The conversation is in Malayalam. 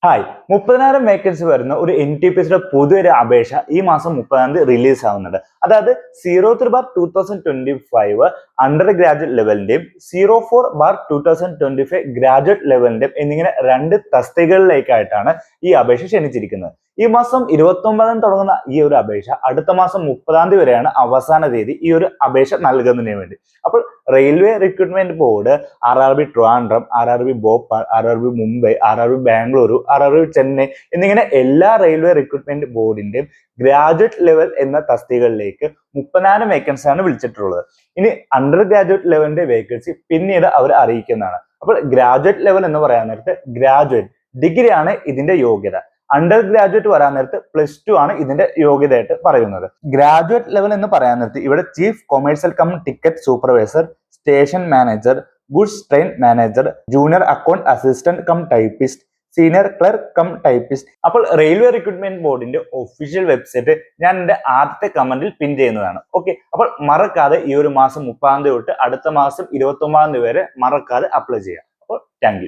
ഹായ് 30,000 വേക്കൻസി വരുന്ന ഒരു NTPCയുടെ പുതിയൊരു അപേക്ഷ ഈ മാസം 30-ാം തീയതി റിലീസ് ആവുന്നുണ്ട്. അതായത് 03/2025 അണ്ടർ ഗ്രാജുവേറ്റ് ലെവലിന്റെയും 04/2025 ഗ്രാജുവേറ്റ് ലെവലിന്റെയും എന്നിങ്ങനെ രണ്ട് തസ്തികകളിലേക്കായിട്ടാണ് ഈ അപേക്ഷ ക്ഷണിച്ചിരിക്കുന്നത്. ഈ മാസം 29-ന് തുടങ്ങുന്ന ഈ ഒരു അപേക്ഷ അടുത്ത മാസം 30-ാം തീയതി വരെയാണ് അവസാന തീയതി ഈ ഒരു അപേക്ഷ നൽകുന്നതിന് വേണ്ടി. അപ്പോൾ railway recruitment board RRB Trivandrum, RRB Bhopal, RRB Mumbai, RRB Bengaluru, RRB Chennai എന്നിങ്ങനെ എല്ലാ റെയിൽവേ റിക്രൂട്ട്മെന്റ് ബോർഡിന്റെയും ഗ്രാജുവേറ്റ് ലെവൽ എന്ന തസ്തികകളിലേക്ക് 30,000 വേക്കൻസിയാണ് വിളിച്ചിട്ടുള്ളത്. ഇനി അണ്ടർ ഗ്രാജുവേറ്റ് ലെവലിന്റെ വേക്കൻസി പിന്നീട് അവർ അറിയിക്കുന്നതാണ്. അപ്പോൾ ഗ്രാജുവേറ്റ് ലെവൽ എന്ന് പറയാൻ നേരത്ത് ഗ്രാജുവേറ്റ് ഡിഗ്രി ആണ് ഇതിന്റെ യോഗ്യത. അണ്ടർ ഗ്രാജുവേറ്റ് വരാൻ നേരത്ത് +2 ആണ് ഇതിന്റെ യോഗ്യതയായിട്ട് പറയുന്നത്. ഗ്രാജുവേറ്റ് ലെവൽ എന്ന് പറയാൻ നേരത്ത് ഇവിടെ chief commercial cum ticket supervisor, station manager, goods train manager, junior account assistant cum typist, senior clerk cum typist. അപ്പോൾ റെയിൽവേ റിക്രൂട്ട്മെന്റ് ബോർഡിന്റെ ഒഫീഷ്യൽ വെബ്സൈറ്റ് ഞാൻ എന്റെ ആദ്യത്തെ കമന്റിൽ പിൻ ചെയ്യുന്നതാണ്. ഓക്കെ, അപ്പോൾ മറക്കാതെ ഈ ഒരു മാസം 30-ാം തീയതി തൊട്ട് അടുത്ത മാസം 29-ാം തീയതി വരെ മറക്കാതെ അപ്ലൈ ചെയ്യാം. അപ്പോൾ താങ്ക് യു.